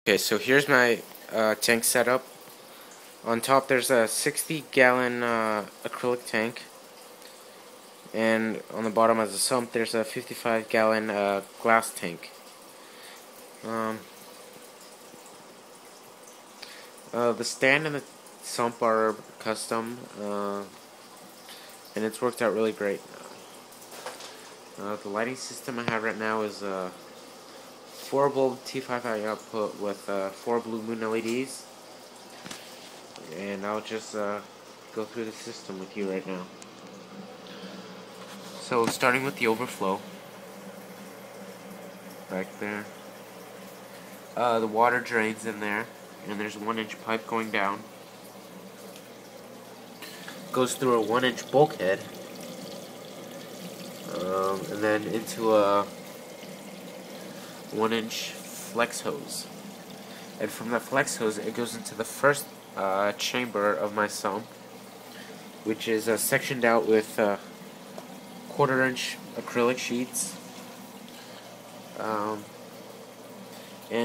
Okay, so here's my tank setup. On top there's a 60-gallon acrylic tank, and on the bottom as a sump there's a 55-gallon glass tank. Um, the stand and the sump are custom, and it's worked out really great. The lighting system I have right now is 4-bulb T5i output with 4 blue moon LEDs. And I'll just go through the system with you right now. So starting with the overflow, back there, the water drains in there, and there's a 1-inch pipe going down. Goes through a 1-inch bulkhead, and then into a 1-inch flex hose. And from the flex hose, it goes into the first chamber of my sump, which is sectioned out with 1/4-inch acrylic sheets, and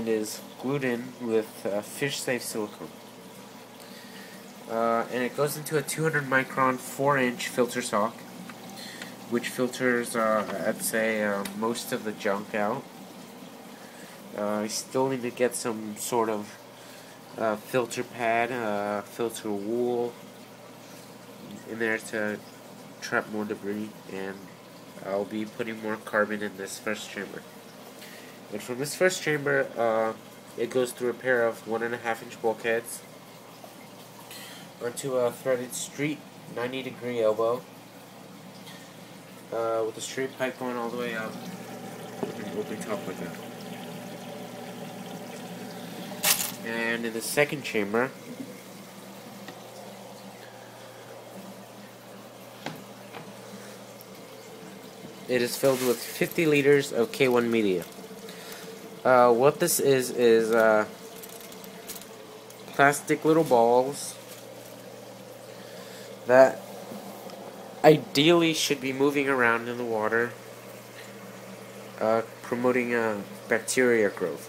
is glued in with fish-safe silicone. And it goes into a 200 micron 4-inch filter sock, which filters, I'd say, most of the junk out. I still need to get some sort of filter pad, filter wool in there to trap more debris, and I'll be putting more carbon in this first chamber. And from this first chamber, it goes through a pair of 1.5-inch bulkheads onto a threaded street 90-degree elbow, with a straight pipe going all the way up with an open top like that. And in the second chamber, it is filled with 50 liters of K1 media. What this is plastic little balls that ideally should be moving around in the water, promoting bacteria growth.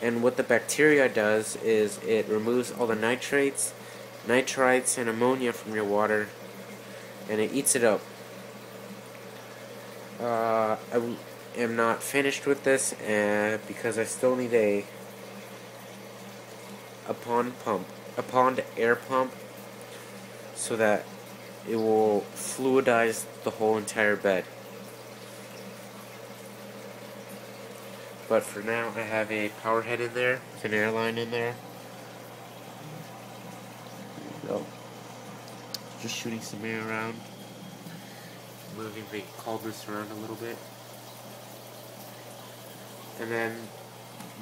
And what the bacteria does is it removes all the nitrates, nitrites, and ammonia from your water, and it eats it up. I am not finished with this because I still need a pond air pump, so that it will fluidize the whole entire bed. But for now, I have a power head in there with an air line in there. So, just shooting some air around, moving the Kaldness around a little bit. And then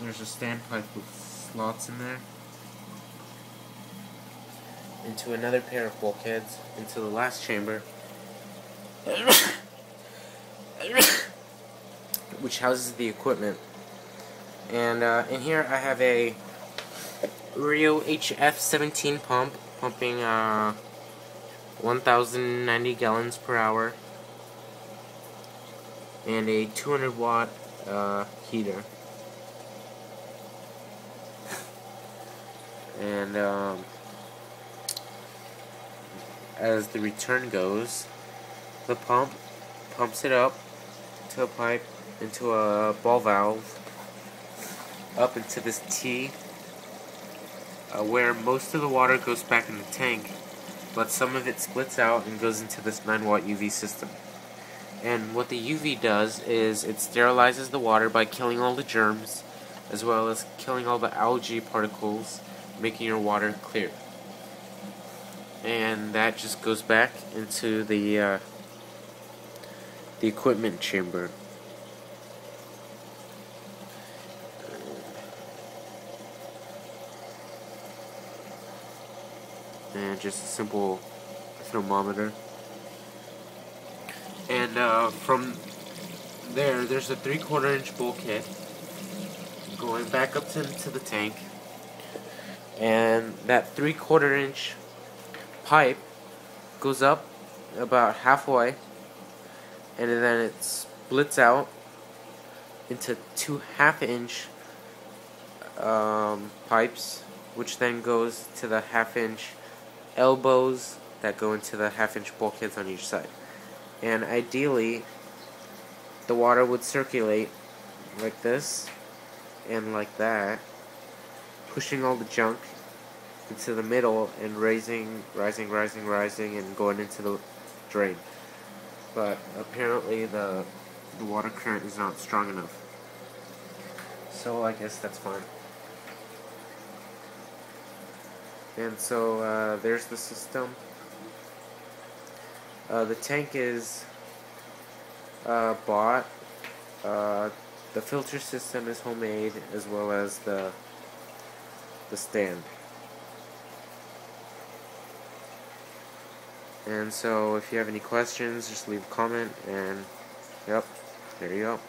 there's a standpipe with slots in there, into another pair of bulkheads, into the last chamber, which houses the equipment. And in here I have a Rio HF17 pump, pumping 1,090 gallons per hour, and a 200 watt heater. And as the return goes, the pump pumps it up to a pipe, into a ball valve, up into this T, where most of the water goes back in the tank, but some of it splits out and goes into this 9-watt UV system. And what the UV does is it sterilizes the water by killing all the germs, as well as killing all the algae particles, making your water clear. And that just goes back into the equipment chamber. And just a simple thermometer. And from there's a 3/4-inch bulkhead going back up to the tank, and that 3/4-inch pipe goes up about halfway, and then it splits out into 2 1/2-inch pipes, which then goes to the 1/2-inch elbows that go into the 1/2-inch bulkheads on each side. And ideally, the water would circulate like this and like that, pushing all the junk into the middle and rising, and going into the drain. But apparently the water current is not strong enough. So I guess that's fine. And so there's the system. The tank is bought. The filter system is homemade, as well as the stand. And so if you have any questions, just leave a comment, and yep, there you go.